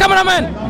cameraman.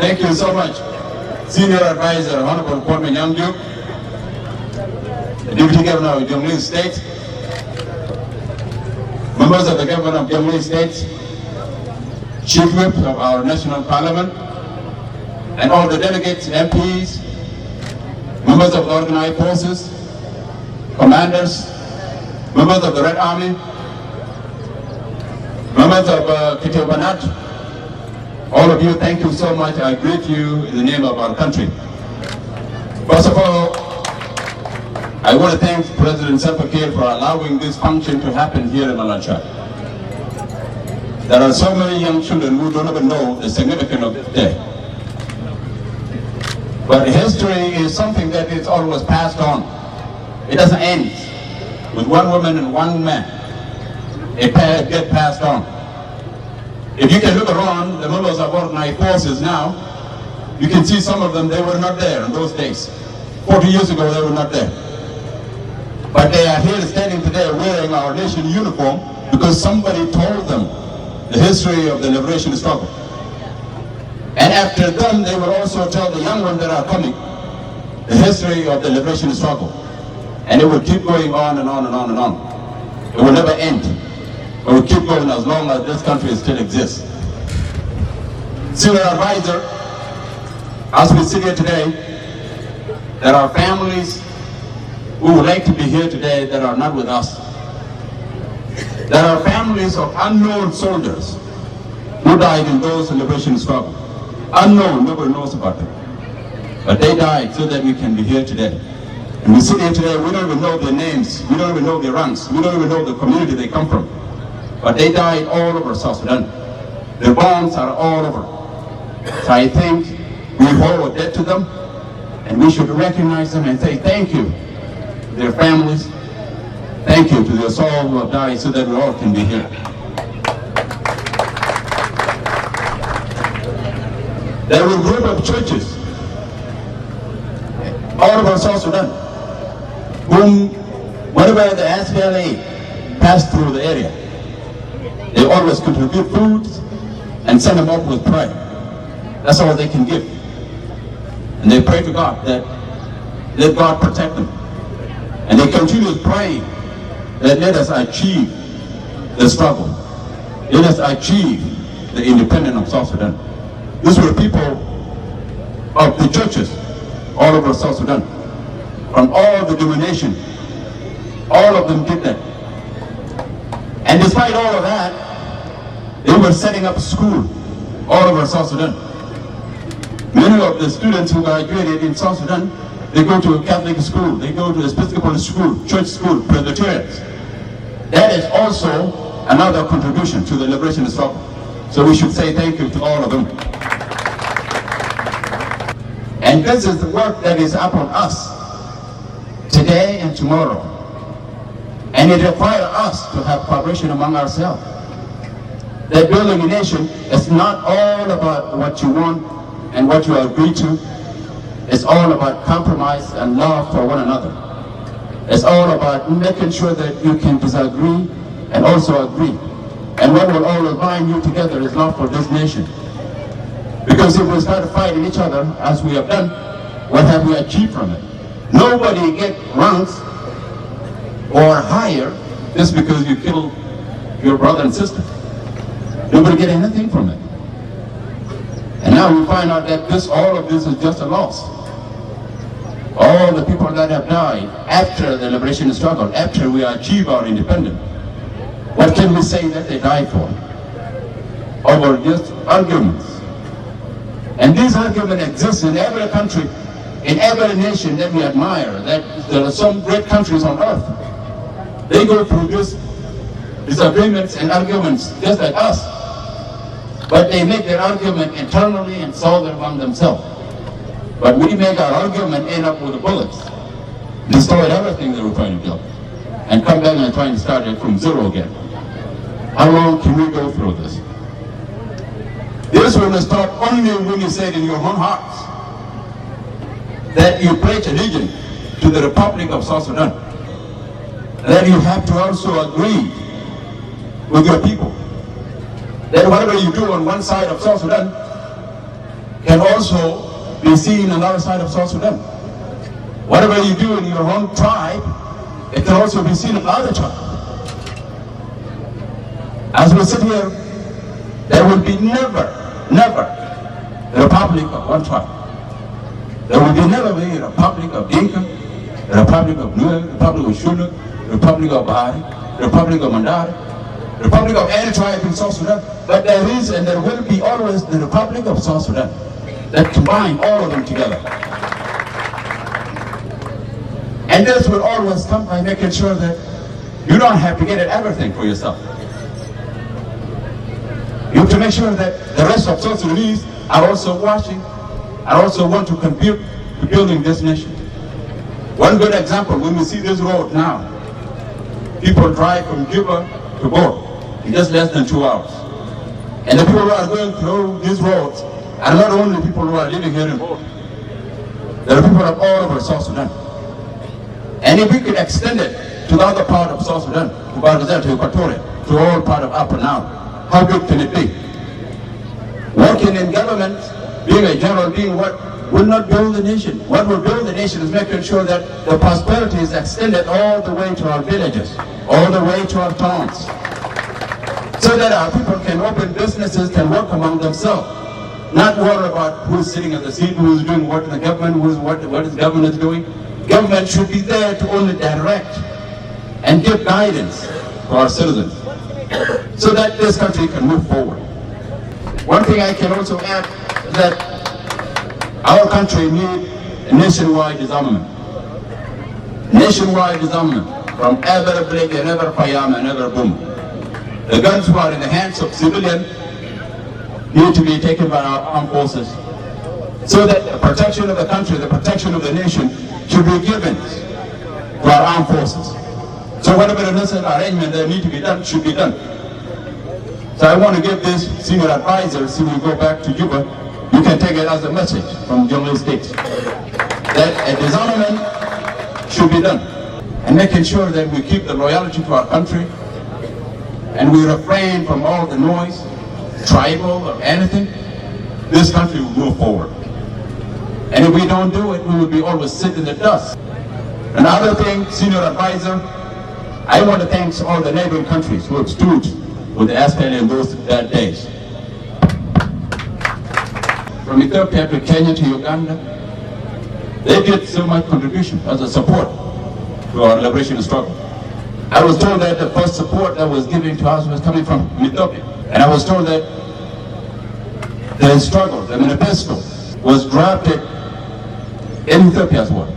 Thank you so much, Senior Advisor, Honorable Kwame Nyong'o, Deputy Governor of Jonglei State, members of the Government of Jonglei State, Chief Whip of our National Parliament, and all the delegates, MPs, members of the organized forces, commanders, members of the Red Army, members of Kitibanat. All of you, thank you so much. I greet you in the name of our country. First of all, I want to thank President Salva Kiir for allowing this function to happen here in Malancha. There are so many young children who don't even know the significance of this day. But history is something that is always passed on. It doesn't end with one woman and one man. It gets passed on. If you can look around the members of organized forces now, you can see some of them, they were not there in those days. 40 years ago, they were not there. But they are here standing today wearing our nation uniform because somebody told them the history of the liberation struggle. And after them, they will also tell the young ones that are coming the history of the liberation struggle. And it will keep going on and on and on and on. It will never end. It will keep going as long as this country still exists. Senior Advisor, as we sit here today, there are families who would like to be here today that are not with us. There are families of unknown soldiers who died in those liberation struggles. unknown, nobody knows about them. But they died so that we can be here today. And we sit here today, we don't even know their names, we don't even know their ranks, we don't even know the community they come from. But they died all over South Sudan. Their bones are all over. So I think we owe a debt to them, and we should recognize them and say thank you to their families, thank you to their souls who have died so that we all can be here. There were a group of churches all over South Sudan whom, whenever the SPLA passed through the area, they always contribute food and send them up with prayer. That's all they can give. And they pray to God that let God protect them. And they continue praying that let us achieve the struggle. Let us achieve the independence of South Sudan. These were people of the churches all over South Sudan. From all the denominations, all of them did that. And despite all of that, they were setting up school all over South Sudan. Many of the students who graduated in South Sudan, they go to a Catholic school, they go to Episcopal school, church school, Presbyterians. That is also another contribution to the liberation struggle. So we should say thank you to all of them. And this is the work that is upon us today and tomorrow. And it requires us to have cooperation among ourselves. That building a nation is not all about what you want and what you agree to. It's all about compromise and love for one another. It's all about making sure that you can disagree and also agree. And what will always bind you together is love for this nation. Because if we start fighting each other, as we have done, what have we achieved from it? Nobody gets ranks or higher just because you kill your brother and sister. Nobody get anything from it. And now we find out that all of this is just a loss. All the people that have died after the liberation struggle, after we achieve our independence, what can we say that they died for? Over just arguments. And these arguments exist in every country, in every nation that we admire, that there are some great countries on earth. They go through these disagreements and arguments just like us. But they make their argument internally and solve it among themselves. But we make our argument end up with the bullets, destroy everything that we're trying to build, and come back and trying to start it from zero again. How long can we go through this? This will start only when you say it in your own hearts that you pledge allegiance to the Republic of South Sudan. That you have to also agree with your people. That whatever you do on one side of South Sudan can also be seen on the other side of South Sudan. Whatever you do in your own tribe, it can also be seen in the other tribe. As we sit here, there will be never a republic of one tribe. There will never be a republic of Dinka, a republic of Nuer, a republic of Shuluk, a republic of Bahari, a republic of Mandari, a republic of any tribe in South Sudan. But there is and there will be always the Republic of South Sudan that combine all of them together. And this will always come by making sure that you don't have to get everything for yourself. You have to make sure that the rest of South Sudanese are also watching, are also want to contribute to building this nation. One good example, when we see this road now, people drive from Juba to Bor in just less than 2 hours. And the people who are going through these roads are not only people who are living here in Bor. There are people of all over South Sudan. And if we could extend it to the other part of South Sudan, to Barghazel, to Equatoria, to all part of Upper Nile, how big can it be? Working in government, being a general, being what will not build the nation. What will build the nation is making sure that the prosperity is extended all the way to our villages, all the way to our towns, so that our people can open businesses, can work among themselves, not worry about who's sitting at the seat, who's doing what in the government, what is government is doing. Government should be there to only direct and give guidance to our citizens, so that this country can move forward. One thing I can also add that our country needs a nationwide disarmament. Nationwide disarmament from ever Blake and ever Payam and ever Boom. The guns who are in the hands of civilians need to be taken by our armed forces so that the protection of the country, the protection of the nation should be given to our armed forces. So whatever the necessary arrangement that need to be done should be done. So I want to give this senior advisor, so we go back to Juba, you can take it as a message from Jonglei State that a disarmament should be done and making sure that we keep the loyalty to our country and we refrain from all the noise, tribal or anything. This country will move forward. And if we don't do it, we will be always sit in the dust. Another thing, senior advisor, I want to thank all the neighboring countries who have stood with the SPLA in those days. From Ethiopia to Kenya to Uganda, they did so much contribution as a support to our liberation struggle. I was told that the first support that was given to us was coming from Ethiopia. And I was told that the struggle, the manifesto, was drafted in Ethiopia as well.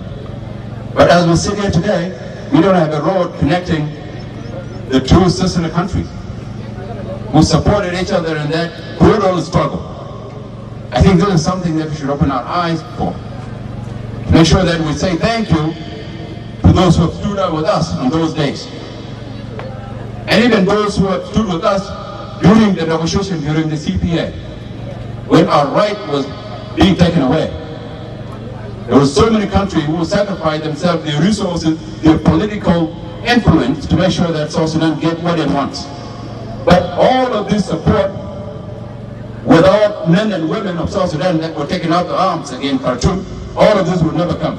But as we sit here today, we don't have a road connecting the two sister countries who supported each other in that brutal struggle. I think this is something that we should open our eyes for. To make sure that we say thank you to those who have stood up with us in those days. And even those who have stood with us during the negotiation, during the CPA, when our right was being taken away. There were so many countries who sacrificed themselves, their resources, their political influence to make sure that South Sudan get what it wants. But all of this support, without men and women of South Sudan that were taking out the arms against Khartoum, all of this would never come.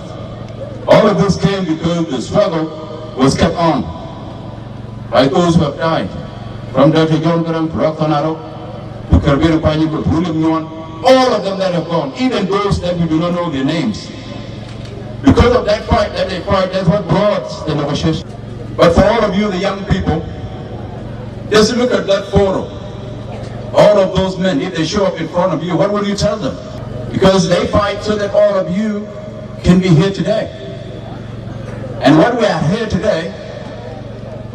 All of this came because the struggle was kept on by those who have died. From Dr. Jonglei to Rock to Kerbino Panyigo to William Yuan, all of them that have gone, even those that we do not know their names. Because of that fight that they fight, that's what brought the negotiation. But for all of you, the young people, just look at that photo. All of those men, if they show up in front of you, what will you tell them? Because they fight so that all of you can be here today. And what we are here today,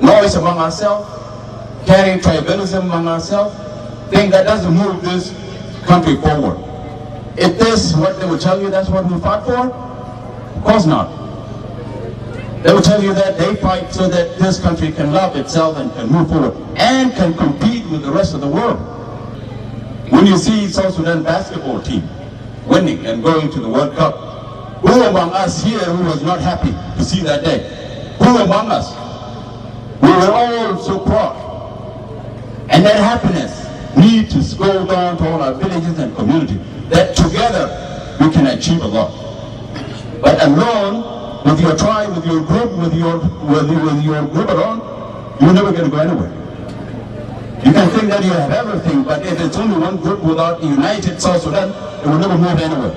noise among ourselves, carrying tribalism among ourselves, thing that doesn't move this country forward. If this what they will tell you, that's what we fought for? Of course not. They will tell you that they fight so that this country can love itself and can move forward and can compete with the rest of the world. When you see South Sudan basketball team winning and going to the World Cup, who among us here who was not happy to see that day? Who among us? We were all so proud. And that happiness needs to go down to all our villages and communities, that together we can achieve a lot. But alone, with your tribe, with your group, with your group alone, you're never going to go anywhere. You can think that you have everything, but if it's only one group without a united South Sudan, it will never move anywhere.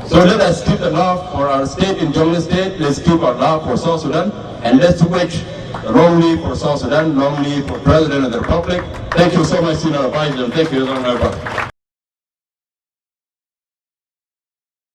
So let us keep the love for our state in Jonglei State, let's keep our love for South Sudan, and let's wish long live for South Sudan, long live for President of the Republic. Thank you so much, Senior Advisor, and thank you, Governmental.